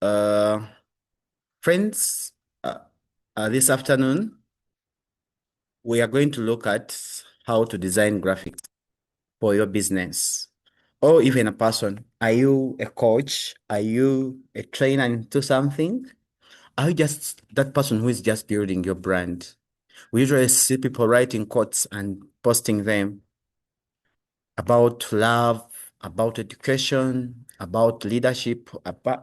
Uh, Friends, uh, this afternoon we are going to look at how to design graphics for your business or even a person. Are you a coach? Are you a trainer into something? Are you just that person who is just building your brand? We usually see people writing quotes and posting them about love, about education, about leadership,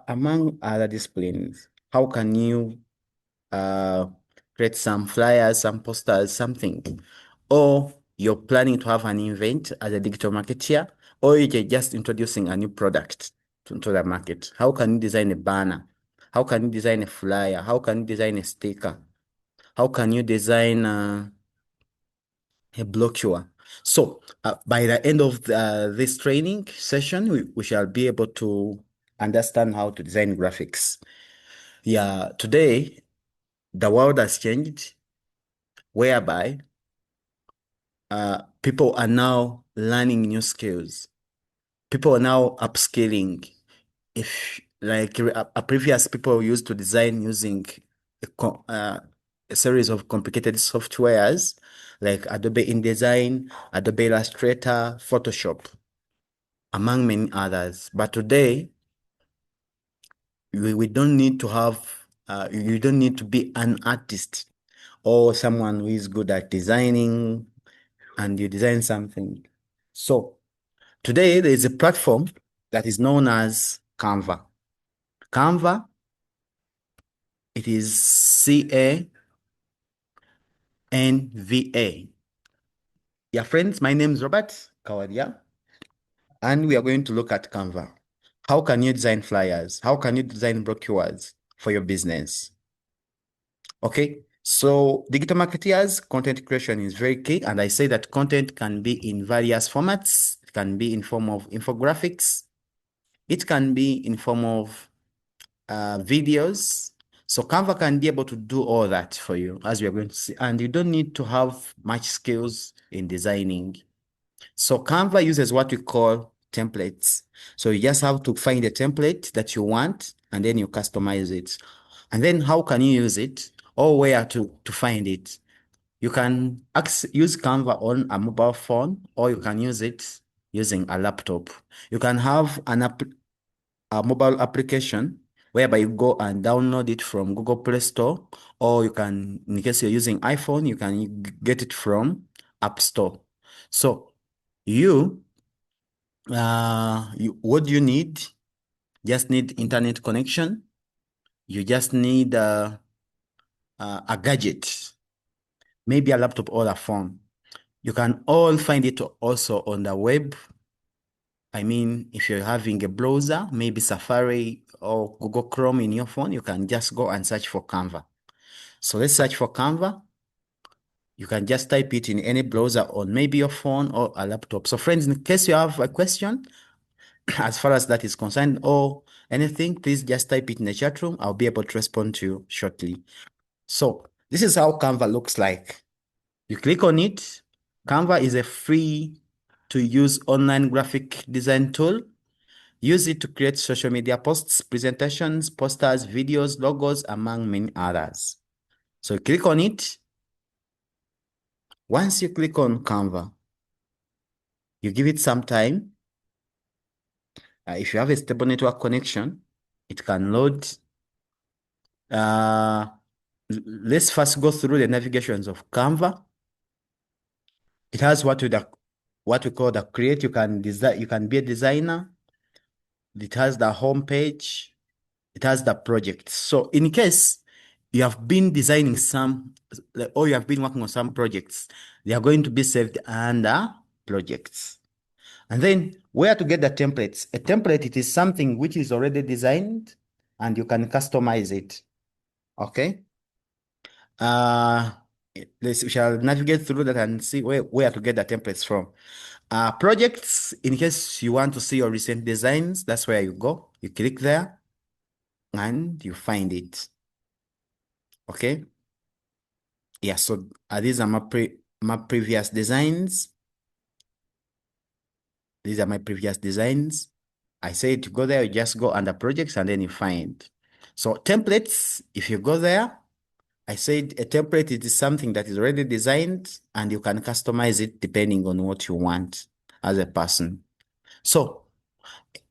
among other disciplines. How can you uh, create some flyers, some posters, something? Or you're planning to have an event as a digital marketer, or you're just introducing a new product to the market. How can you design a banner? How can you design a flyer? How can you design a sticker? How can you design a brochure? So by the end of this training session, we shall be able to understand how to design graphics. Yeah, today the world has changed whereby people are now learning new skills. People are now upscaling. If like previous people used to design using a series of complicated softwares like Adobe InDesign, Adobe Illustrator, Photoshop, among many others. But today, we don't need to have, you don't need to be an artist or someone who is good at designing and you design something. So today there is a platform that is known as Canva. Canva, it is Canva. Yeah, friends, my name is Robert Kawalya, and we are going to look at Canva. How can you design flyers? How can you design brochures for your business? Okay, so digital marketers, content creation is very key. And I say that content can be in various formats. It can be in form of infographics. It can be in form of videos. So Canva can be able to do all that for you, as we are going to see. And you don't need to have much skills in designing. So Canva uses what we call templates. So you just have to find a template that you want, and then you customize it. And then how can you use it or where to find it? You can use Canva on a mobile phone, or you can use it using a laptop. You can have a mobile application whereby you go and download it from Google Play Store, or you can, in case you're using iPhone, you can get it from App Store. So you, what do you need? Just need internet connection. You just need a gadget, maybe a laptop or a phone. You can all find it also on the web. I mean, if you're having a browser, maybe Safari or Google Chrome in your phone, you can just go and search for Canva. So let's search for Canva. You can just type it in any browser on maybe your phone or a laptop. So friends, in case you have a question, as far as that is concerned or anything, please just type it in the chat room. I'll be able to respond to you shortly. So this is how Canva looks like. You click on it. Canva is a free to use online graphic design tool. Use it to create social media posts, presentations, posters, videos, logos, among many others. So click on it. Once you click on Canva, you give it some time. If you have a stable network connection, it can load. Let's first go through the navigations of Canva. It has what we call the create. You can design. You can be a designer. It has the home page. It has the project. So in case you have been designing some, or you have been working on some projects, they are going to be saved under projects. And then where to get the templates? A template, it is something which is already designed and you can customize it. Okay. Uh, we shall navigate through that and see where to get the templates from. Projects, in case you want to see your recent designs, that's where you go. You click there and you find it. Okay. Yeah, so these are my previous designs. These are my previous designs. I say to go there, you just go under projects and then you find. So templates, if you go there, I said a template is something that is already designed and you can customize it depending on what you want as a person. So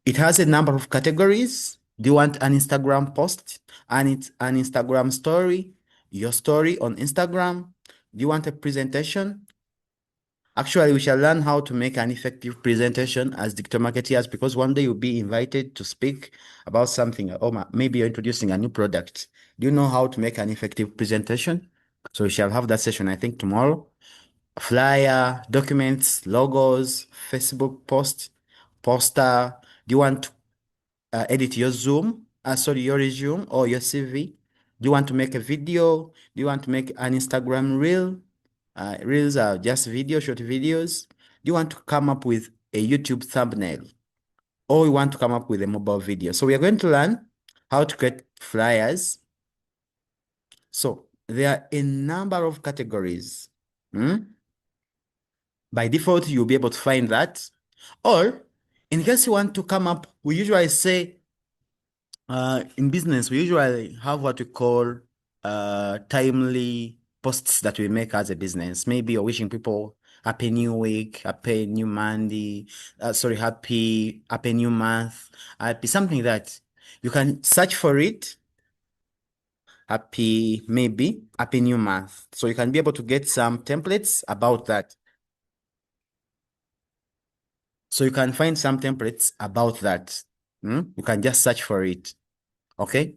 it has a number of categories. Do you want an Instagram post? And it's an Instagram story, your story on Instagram? Do you want a presentation? Actually, we shall learn how to make an effective presentation as digital marketeers because one day you'll be invited to speak about something, or maybe you're introducing a new product. Do you know how to make an effective presentation? So we shall have that session, I think, tomorrow. Flyer, documents, logos, Facebook post, poster. Do you want to edit your your resume or your CV? Do you want to make a video? Do you want to make an Instagram reel? Reels are just short videos. Do you want to come up with a YouTube thumbnail? Or you want to come up with a mobile video? So we are going to learn how to create flyers. So there are a number of categories. By default, you'll be able to find that. Or in case you want to come up, we usually say in business, we usually have what we call timely posts that we make as a business. Maybe you're wishing people happy new week, happy new Monday, happy new month, happy something that you can search for it. Happy new month. So you can be able to get some templates about that. So you can find some templates about that. You can just search for it. Okay.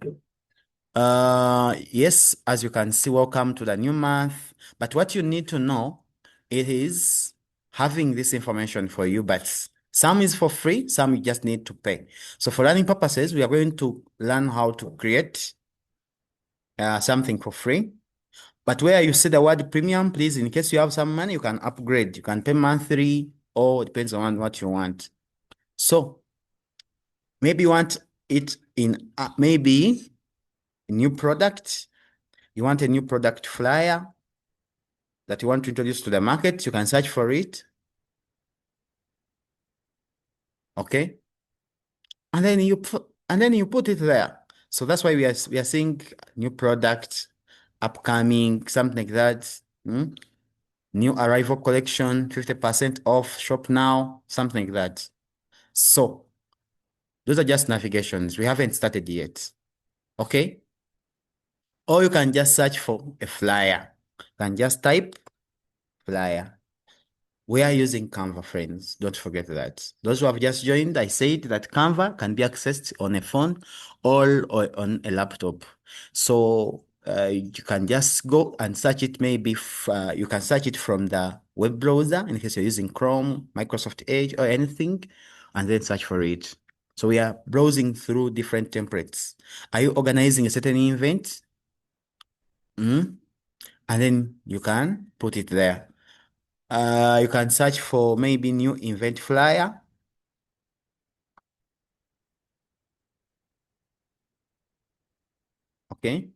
Yes, as you can see, welcome to the new month. But what you need to know, it is having this information for you, but some is for free, some you just need to pay. So for learning purposes, we are going to learn how to create something for free. But where you see the word premium, please, in case you have some money, you can upgrade. You can pay monthly or it depends on what you want. So maybe you want it in maybe a new product. You want a new product flyer that you want to introduce to the market, you can search for it. Okay. And then you put it there. So that's why we are seeing new product, upcoming, something like that. New arrival collection, 50% off, shop now, something like that. So those are just navigations. We haven't started yet. Okay. Or you can just search for a flyer. You can just type flyer. We are using Canva, friends. Don't forget that. Those who have just joined, I said that Canva can be accessed on a phone or on a laptop. So you can just go and search it. Maybe you can search it from the web browser in case you're using Chrome, Microsoft Edge, or anything, and then search for it. So we are browsing through different templates. Are you organizing a certain event? And then you can put it there. You can search for maybe new event flyer. Okay.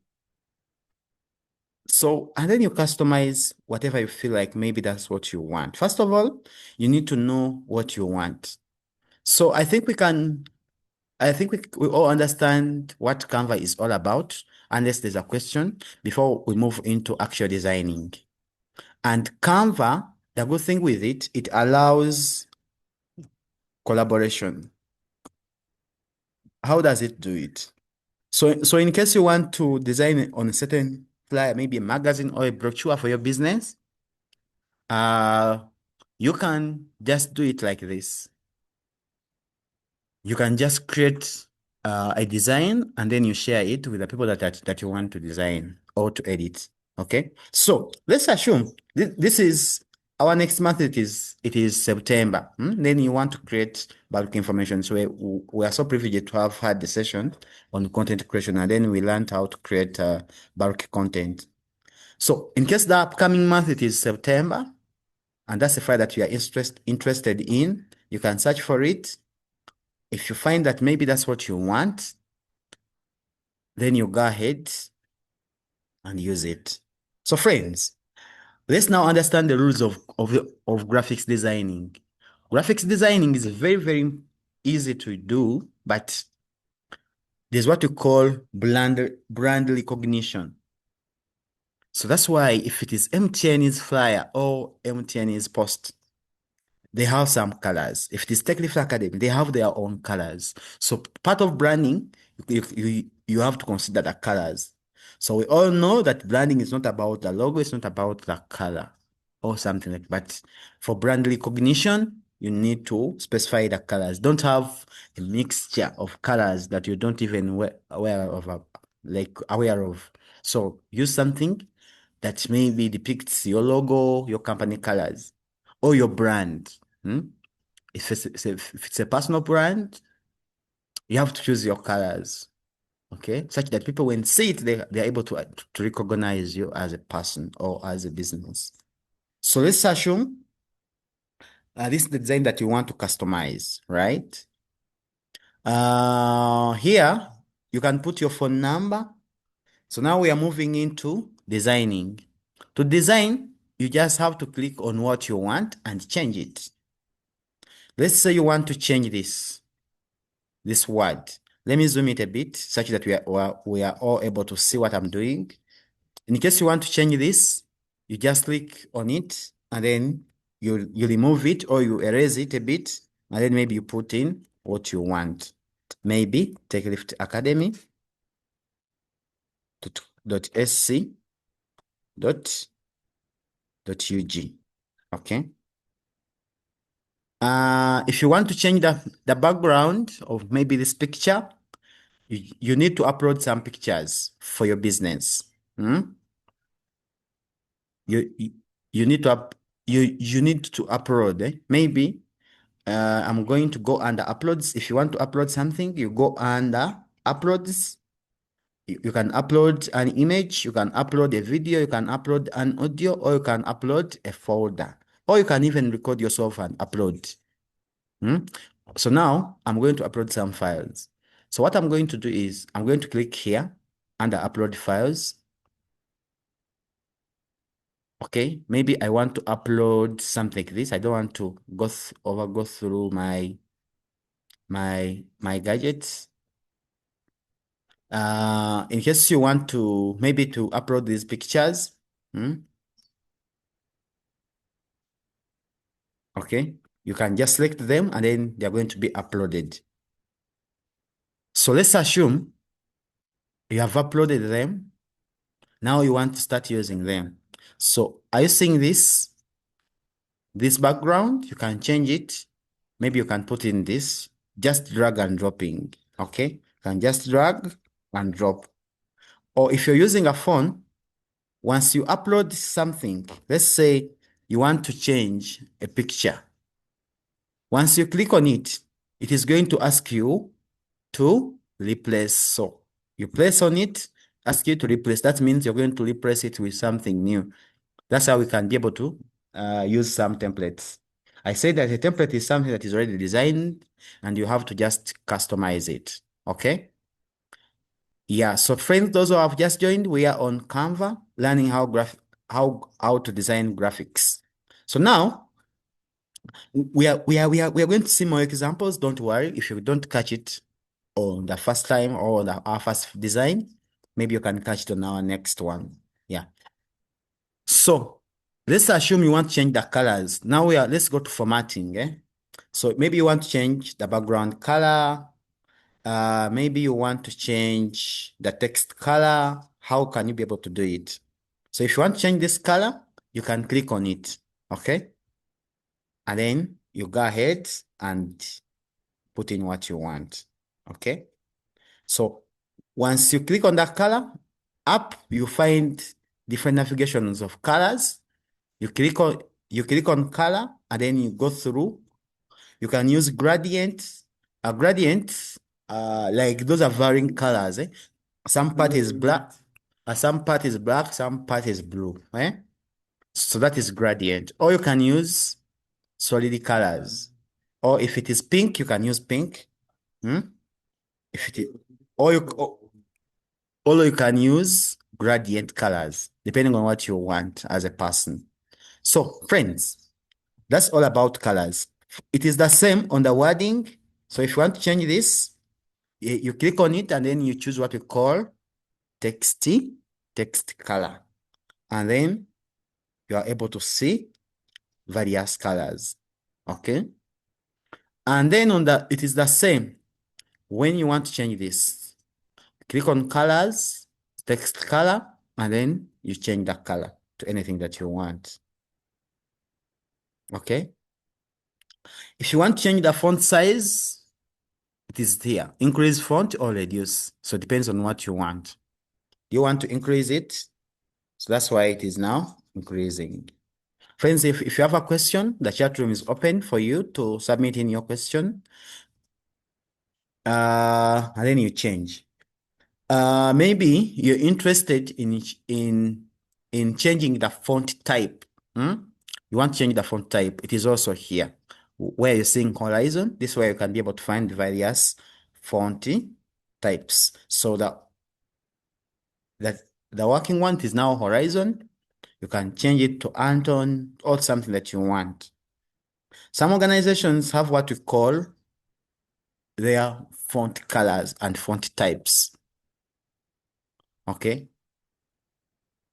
So, and then you customize whatever you feel like maybe that's what you want. First of all, you need to know what you want. So I think we all understand what Canva is all about, unless there's a question before we move into actual designing. And Canva, the good thing with it, it allows collaboration. How does it do it? So in case you want to design on a certain flyer, maybe a magazine or a brochure for your business, uh, you can just do it like this. You can just create a design and then you share it with the people that you want to design or to edit. Okay. So let's assume this is our next month. It is September. Then you want to create bulk information. So we are so privileged to have had the session on content creation, and then we learned how to create bulk content. So in case the upcoming month it is September, and that's the file that you are interested in, you can search for it. If you find that maybe that's what you want, then you go ahead and use it. So friends, let's now understand the rules of graphics designing. Graphics designing is very, very easy to do, but there's what you call brand recognition. So that's why if it is MTN's flyer or MTN's post, they have some colors. If it is Tech Leaf Academy, they have their own colors. So part of branding, you have to consider the colors. So we all know that branding is not about the logo, it's not about the color or something like that. But for brand recognition, you need to specify the colors. Don't have a mixture of colors that you don't even aware of. So use something that maybe depicts your logo, your company colors, or your brand. If it's a personal brand, you have to choose your colors, okay? Such that people, when see it, they're able to recognize you as a person or as a business. So let's assume this is the design that you want to customize, right? Here, you can put your phone number. So now we are moving into designing. To design, you just have to click on what you want and change it. Let's say you want to change this word. Let me zoom it a bit such that we are all able to see what I'm doing. In case you want to change this, you just click on it and then you remove it or you erase it a bit, and then maybe you put in what you want. Maybe Take Lift Academy .sc .ug. Okay. If you want to change the background of maybe this picture, you need to upload some pictures for your business. You you need to you need to upload. Maybe I'm going to go under uploads. If you want to upload something, you go under uploads. You can upload an image, you can upload a video, you can upload an audio, or you can upload a folder, or you can even record yourself and upload. So now I'm going to upload some files. So what I'm going to do is I'm going to click here under upload files. Okay, maybe I want to upload something like this. I don't want to go through my gadgets. In case you want to maybe to upload these pictures, okay, you can just select them and then they're going to be uploaded. So let's assume you have uploaded them. Now you want to start using them. So are you seeing this background? You can change it. Maybe you can put in this, just drag and dropping. Okay, you can just drag and drop. Or if you're using a phone, once you upload something, let's say you want to change a picture. Once you click on it, it is going to ask you to replace. So you place on it, ask you to replace. That means you're going to replace it with something new. That's how we can be able to use some templates. I say that a template is something that is already designed and you have to just customize it. Okay? Yeah, so friends, those who have just joined, we are on Canva learning how to design graphics. So now we are going to see more examples. Don't worry if you don't catch it on the first time or our first design, maybe you can catch it on our next one. Yeah. So let's assume you want to change the colors. Now let's go to formatting. So maybe you want to change the background color. Maybe you want to change the text color. How can you be able to do it? So if you want to change this color, you can click on it. Okay. And then you go ahead and put in what you want. Okay. So once you click on that color, up you find different navigations of colors. You click on color and then you go through. You can use gradients. Gradients, like those are varying colors. Some part is black, some part is black, some part is blue. So that is gradient. Or you can use solid colors. Or if it is pink, you can use pink. If it is, or you can use gradient colors, depending on what you want as a person. So, friends, that's all about colors. It is the same on the wording. So if you want to change this, You click on it and then you choose what we call text color. And then you are able to see various colors. Okay. And then it is the same. When you want to change this, click on colors, text color, and then you change the color to anything that you want. Okay. If you want to change the font size, it is here. Increase font or reduce. So it depends on what you want. You want to increase it. So that's why it is now increasing. Friends, if you have a question, the chat room is open for you to submit in your question. And then you change. Maybe you're interested in changing the font type. You want to change the font type. It is also here where you're seeing horizon. This way you can be able to find various font types. So that the working one is now horizon. You can change it to Anton or something that you want. Some organizations have what we call their font colors and font types. Okay.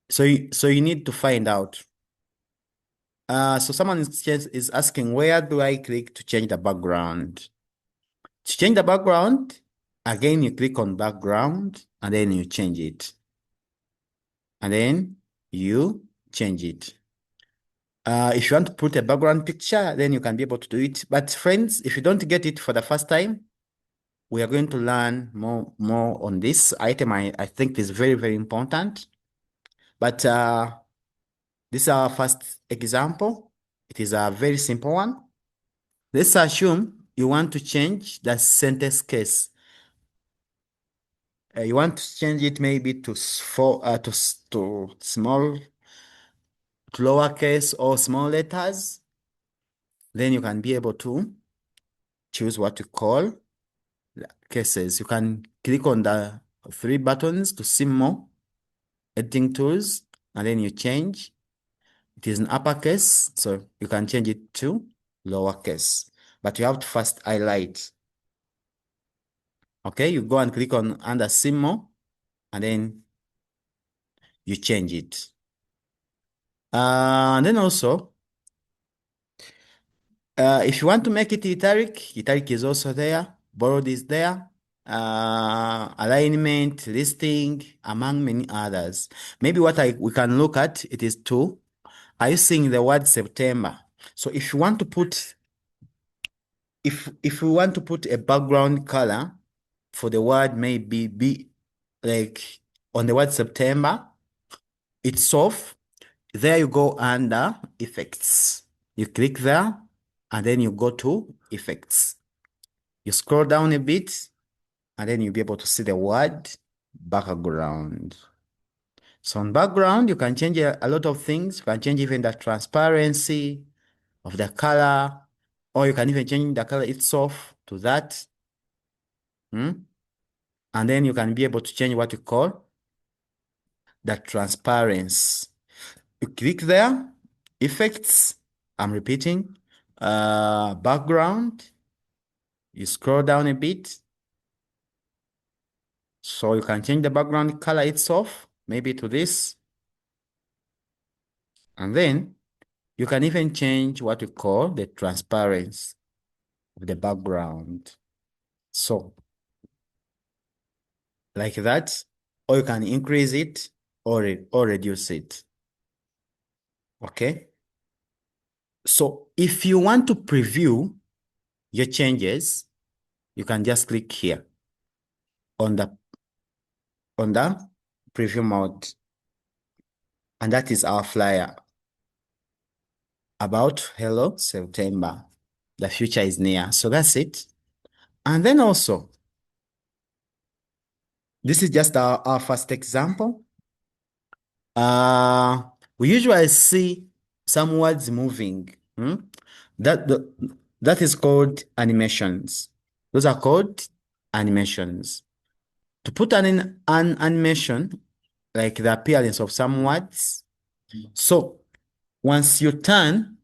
So you need to find out. So someone is asking, where do I click to change the background? To change the background, again, you click on background and then you change it. And then you change it. If you want to put a background picture, then you can be able to do it. But friends, if you don't get it for the first time, we are going to learn more on this item. I think is very, very important. But this is our first example. It is a very simple one. Let's assume you want to change the sentence case. You want to change it maybe to small, to lowercase or small letters. Then you can be able to choose what to call cases. You can click on the three buttons to see more editing tools, and then you change. It is an uppercase, so you can change it to lowercase. But you have to first highlight. Okay, you go and click on under see more, and then you change it. And then also, if you want to make it italic is also there. Bold is there. Alignment, listing, among many others. Maybe what we can look at it is two. Are you seeing the word September? So if you want to put, if we want to put a background color for the word, maybe be like on the word September, it's off. There you go under effects. You click there and then you go to effects. You scroll down a bit and then you'll be able to see the word background. So on background, you can change a lot of things. You can change even the transparency of the color, or you can even change the color itself to that. And then you can be able to change what you call the transparency. You click there, effects, I'm repeating, background, you scroll down a bit. So you can change the background color itself, maybe to this. And then you can even change what we call the transparency of the background. So like that, or you can increase it or reduce it. Okay. So if you want to preview your changes, you can just click here on the preview mode. And that is our flyer about Hello September. The future is near. So that's it. And then also, this is just our first example. We usually see some words moving. That is called animations. Those are called animations. To put an animation, like the appearance of some words. So once you turn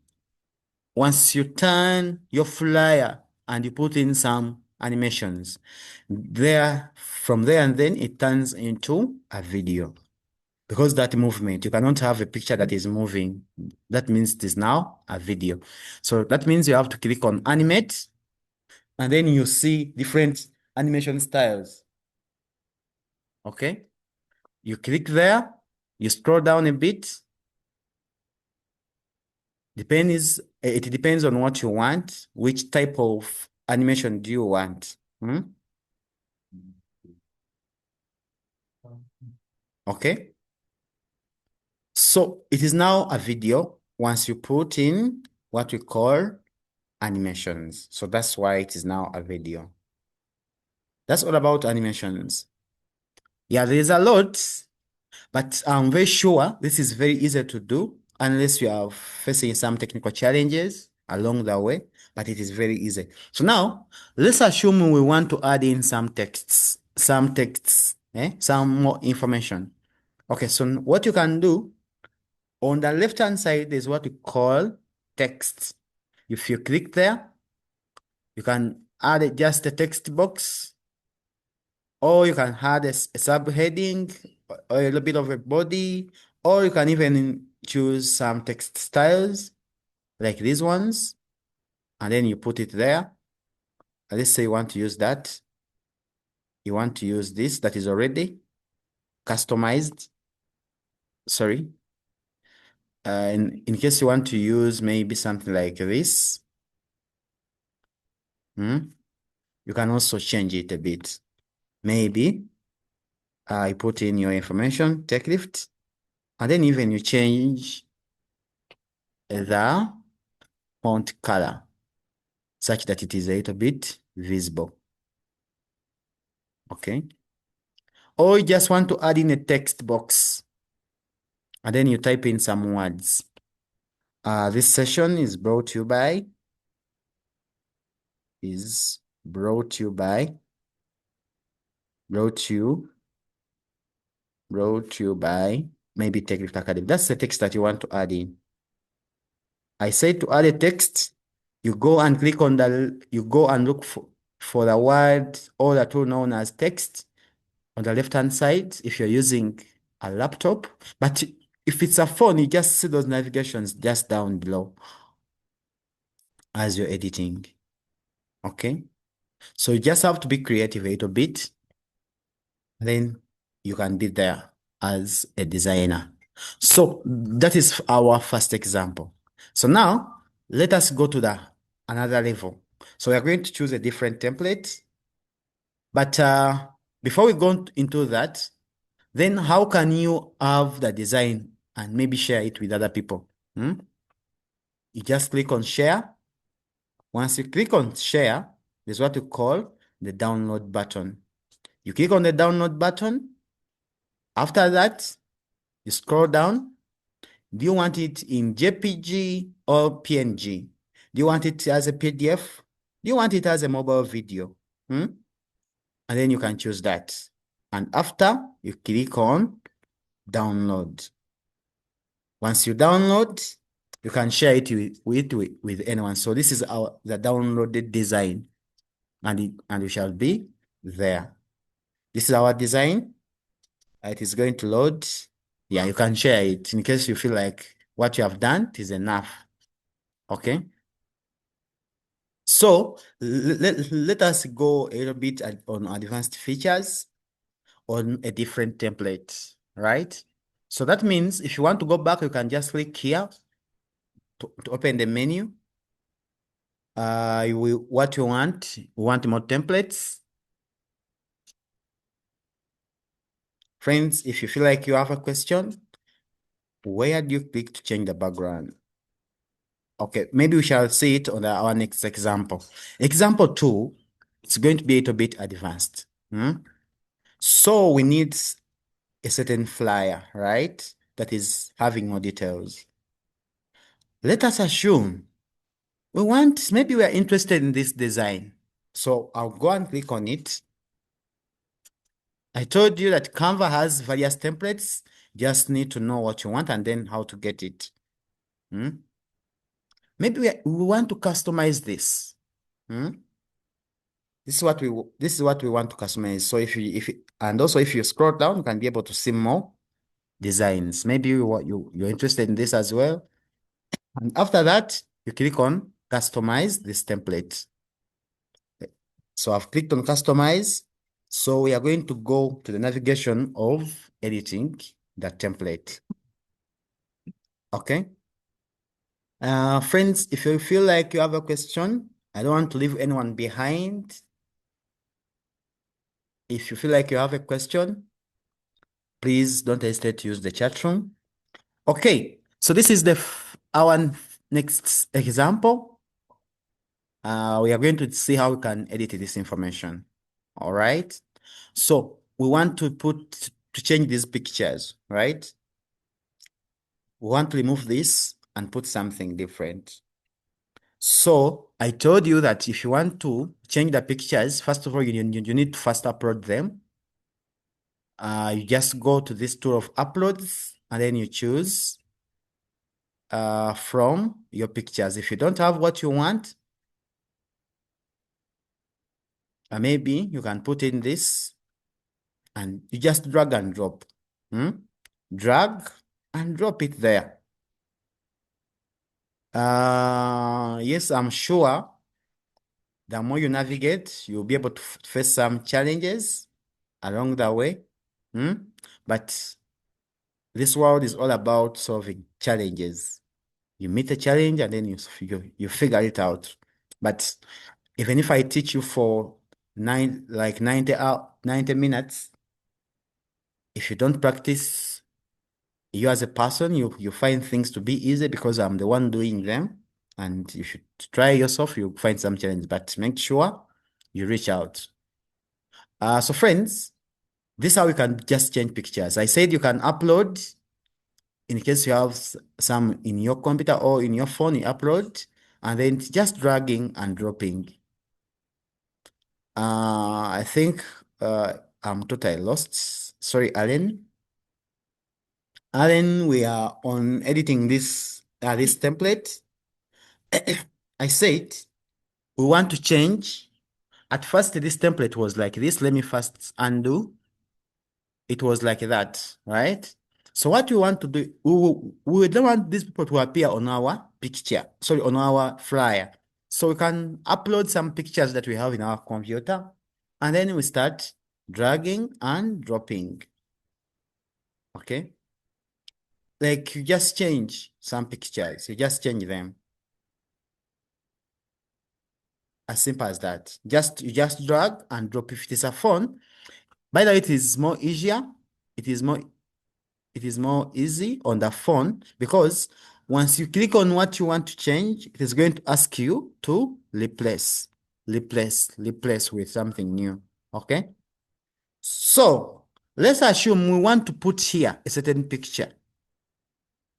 your flyer and you put in some animations. From there and then it turns into a video. Because that movement, you cannot have a picture that is moving. That means it is now a video. So that means you have to click on animate, and then you see different animation styles. Okay? You click there, you scroll down a bit. It depends on what you want. Which type of animation do you want? Okay? So it is now a video once you put in what we call animations. So that's why it is now a video. That's all about animations. Yeah, there's a lot, but I'm very sure this is very easy to do unless you are facing some technical challenges along the way, but it is very easy. So now let's assume we want to add in some texts, some more information. Okay, so what you can do on the left-hand side is what we call text. If you click there, you can add just a text box, or you can add a subheading, or a little bit of a body, or you can even choose some text styles like these ones, and then you put it there. Let's say you want to use that. You want to use this that is already customized. Sorry. In case you want to use maybe something like this, you can also change it a bit. Maybe I put in your information, take lift, and then even you change the font color such that it is a little bit visible. Okay. Or you just want to add in a text box and then you type in some words. This session is brought to you by, brought you by maybe Techlift Academy. That's the text that you want to add in. I said to add a text, you go and click on you go and look for the word or the tool known as text on the left-hand side if you're using a laptop. But if it's a phone, you just see those navigations just down below as you're editing. Okay? So you just have to be creative a little bit. Then you can be there as a designer. So that is our first example. So now let us go to another level. So we are going to choose a different template. But before we go into that, then how can you have the design and maybe share it with other people? You just click on share. Once you click on share, there's what you call the download button. You click on the download button. After that, you scroll down. Do you want it in JPG or PNG? Do you want it as a PDF? Do you want it as a mobile video? And then you can choose that. And after, you click on download. Once you download, you can share it with anyone. So this is the downloaded design, and it shall be there. This is our design. It is going to load. Yeah, you can share it in case you feel like what you have done is enough. Okay. So let us go a little bit on advanced features on a different template, right? So that means if you want to go back, you can just click here to open the menu. What you want more templates. Friends, if you feel like you have a question, where do you click to change the background? Okay, maybe we shall see it on our next example. Example 2, it's going to be a little bit advanced. So we need a certain flyer, right? That is having more details. Let us assume maybe we are interested in this design. So I'll go and click on it. I told you that Canva has various templates. Just need to know what you want and then how to get it. Maybe we want to customize this. this is what we want to customize. So and also if you scroll down, you can be able to see more designs. Maybe you're interested in this as well. And after that, you click on customize this template. So I've clicked on customize. So we are going to go to the navigation of editing the template. Okay. Friends, if you feel like you have a question, I don't want to leave anyone behind. If you feel like you have a question, please don't hesitate to use the chat room. Okay, so this is our next example. We are going to see how we can edit this information. All right. So we want to change these pictures, right? We want to remove this and put something different. So I told you that if you want to change the pictures, first of all, you need to first upload them. You just go to this tool of uploads and then you choose from your pictures. If you don't have what you want, maybe you can put in this and you just drag and drop. Drag and drop it there. Yes, I'm sure the more you navigate, you'll be able to face some challenges along the way. But this world is all about solving challenges. You meet a challenge and then you figure it out. But even if I teach you for 90 minutes, if you don't practice, you as a person, you find things to be easy because I'm the one doing them. And you should try yourself, you'll find some challenge, but make sure you reach out. So friends, this is how you can just change pictures. I said you can upload in case you have some in your computer or in your phone, you upload, and then just dragging and dropping. I think I'm totally lost. Sorry, Alan. Alan, we are on editing this template. I said we want to change. At first, this template was like this. Let me first undo. It was like that, right? So what we want to do, we don't want these people to appear on our picture, sorry, on our flyer. So we can upload some pictures that we have in our computer, and then we start dragging and dropping, okay? Like you just change some pictures, you just change them. As simple as that. You just drag and drop. If it is a phone, by the way, it is more easier. It is more easy on the phone because once you click on what you want to change, it is going to ask you to replace with something new. Okay. So let's assume we want to put here a certain picture.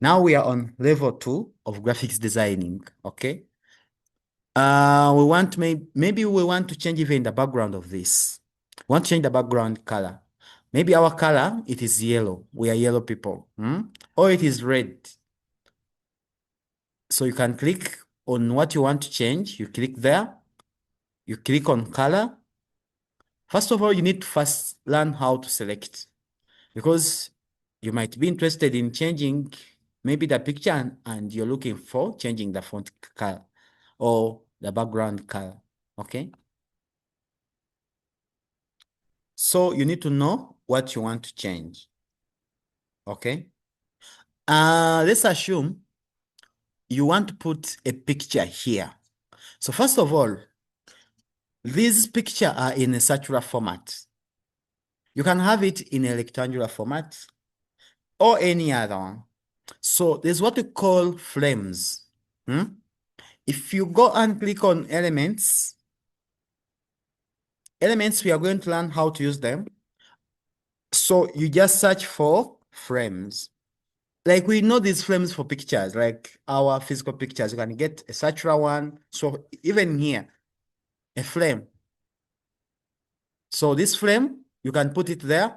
Now we are on level 2 of graphics designing. Okay. We want maybe we want to change even the background of this. We want to change the background color. Maybe our color, it is yellow. We are yellow people. Or it is red. So you can click on what you want to change. You click there. You click on color. First of all, you need to first learn how to select because you might be interested in changing maybe the picture and you're looking for changing the font color or the background color. Okay. So you need to know what you want to change. Okay. Let's assume you want to put a picture here. So first of all, these pictures are in a circular format. You can have it in a rectangular format or any other one. So there's what we call frames. If you go and click on elements, we are going to learn how to use them. So you just search for frames. Like we know these frames for pictures, like our physical pictures. You can get a circular one. So even here, a frame. So this frame, you can put it there.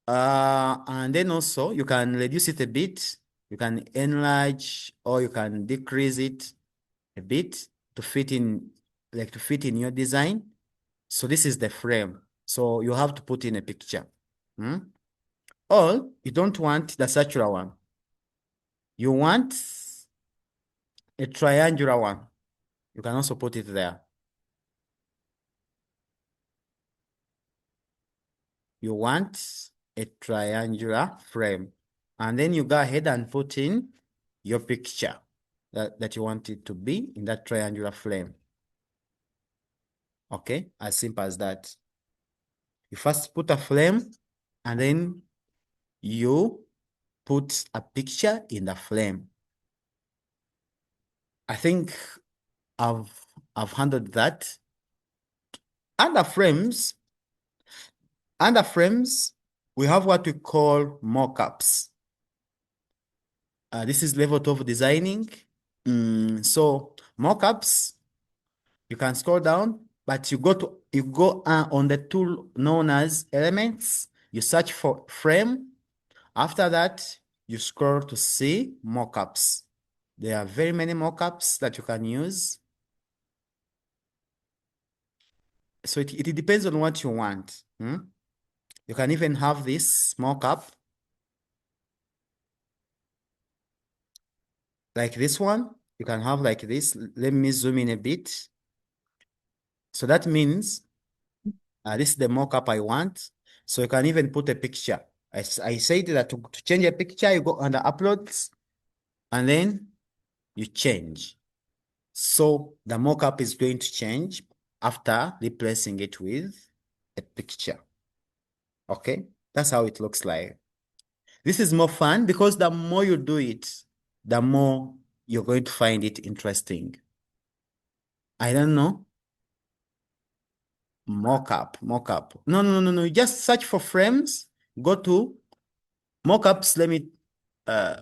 And then also you can reduce it a bit. You can enlarge or you can decrease it a bit to fit in, like to fit in your design. So this is the frame. So you have to put in a picture. Hmm? Or you don't want the circular one. You want a triangular one. You can also put it there. You want a triangular frame. And then you go ahead and put in your picture that you want it to be in that triangular frame. Okay, as simple as that. You first put a frame and then you put a picture in the frame. I think I've I've handled that. Under frames, under frames, we have what we call mockups. This is level 12 designing. So mockups, you can scroll down, but you go on the tool known as elements. You search for frame. After that, you scroll to see mockups. There are very many mockups that you can use. So it depends on what you want. You can even have this mockup like this one. You can have like this. Let me zoom in a bit. So that means this is the mockup I want. So you can even put a picture. I said that to change a picture, you go under uploads and then you change. So the mockup is going to change after replacing it with a picture. Okay, that's how it looks like. This is more fun because the more you do it, the more you're going to find it interesting. I don't know. Mockup. No, no, no, no. You just search for frames. Go to mockups.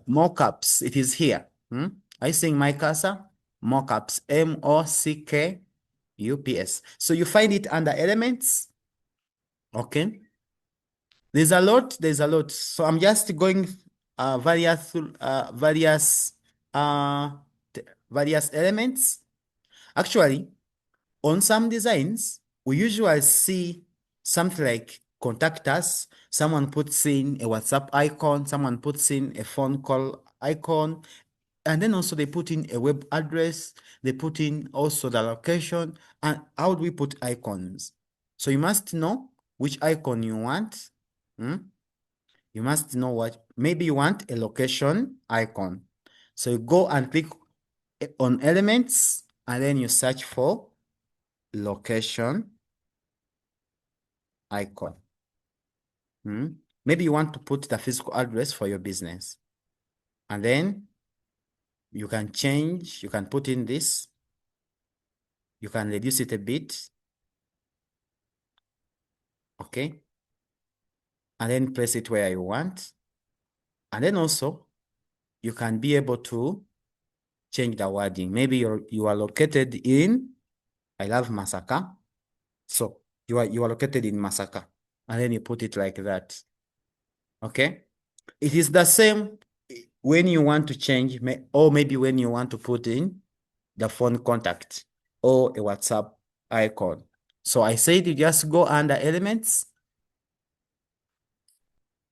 Mockups. It is here. Are you seeing my cursor? Mockups. MOCKUPS. So you find it under elements. Okay. There's a lot. So I'm just going uh, various elements. Actually, on some designs, we usually see something like contact us. Someone puts in a WhatsApp icon, someone puts in a phone call icon, and then also they put in a web address, they put in also the location, and how do we put icons? So you must know which icon you want. You must know what, maybe you want a location icon. So you go and click on elements, and then you search for location icon. Maybe you want to put the physical address for your business. And then you can change, you can put in this, you can reduce it a bit. Okay. And then place it where you want. And then also you can be able to change the wording. Maybe you are located in, I love Masaka. So you are located in Masaka. And then you put it like that. Okay. It is the same when you want to change, or maybe when you want to put in the phone contact or a WhatsApp icon. So I said you just go under elements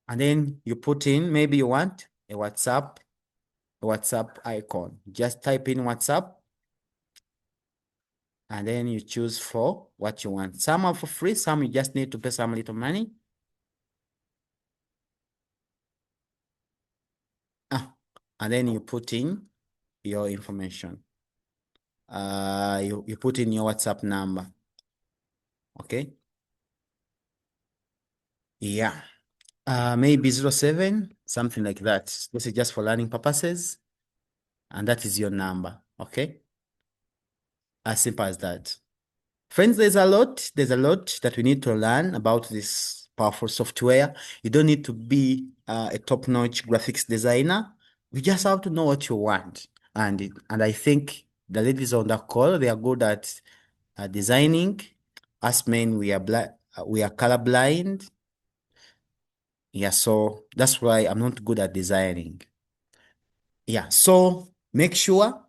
and then you put in, maybe you want a WhatsApp icon. Just type in WhatsApp and then you choose for what you want. Some are for free, some you just need to pay some little money. And then you put in your information. You put in your WhatsApp number. Okay. Yeah. Maybe 07, something like that. This is just for learning purposes. And that is your number. Okay. As simple as that. Friends, there's a lot that we need to learn about this powerful software. You don't need to be a top-notch graphics designer. You just have to know what you want. And I think the ladies on the call, they are good at designing. Us men, we are colorblind. Yeah, so that's why I'm not good at designing. Yeah, so make sure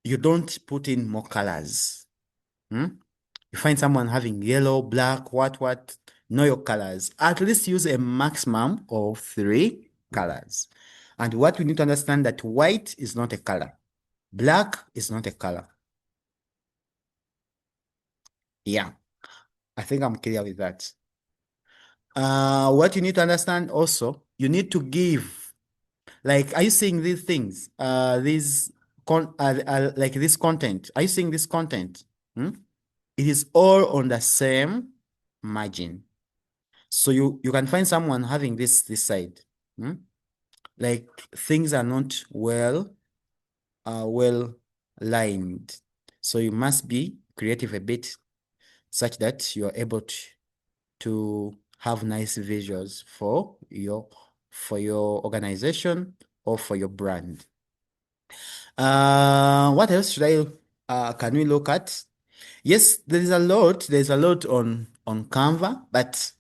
you don't put in more colors. You find someone having yellow, black, what, know your colors. At least use a maximum of 3 colors. And what we need to understand that white is not a color. Black is not a color. Yeah, I think I'm clear with that. What you need to understand also, you need to give, like, are you seeing these things? Like this content. Are you seeing this content? Hmm? It is all on the same margin. So you can find someone having this side. Hmm? Like things are not well lined. So you must be creative a bit such that you're able to have nice visuals for your organization or for your brand. What else should I can we look at? Yes, there's a lot on Canva, but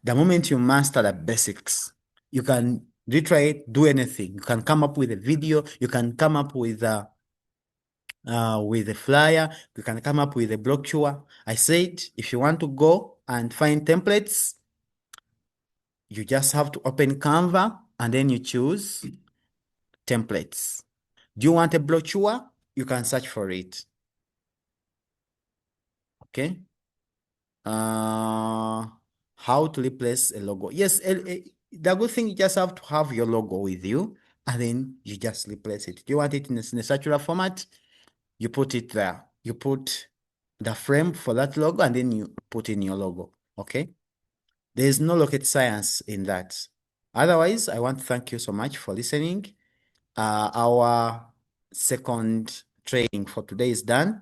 the moment you master the basics, you can literally do anything. You can come up with a video, you can come up with a flyer, you can come up with a brochure. I said if you want to go and find templates, you just have to open Canva and then you choose templates. Do you want a brochure? You can search for it. Okay. How to replace a logo? Yes, the good thing, you just have to have your logo with you and then you just replace it. Do you want it in a circular format? You put it there. You put the frame for that logo and then you put in your logo. Okay. There is no rocket science in that. Otherwise, I want to thank you so much for listening. Our second training for today is done.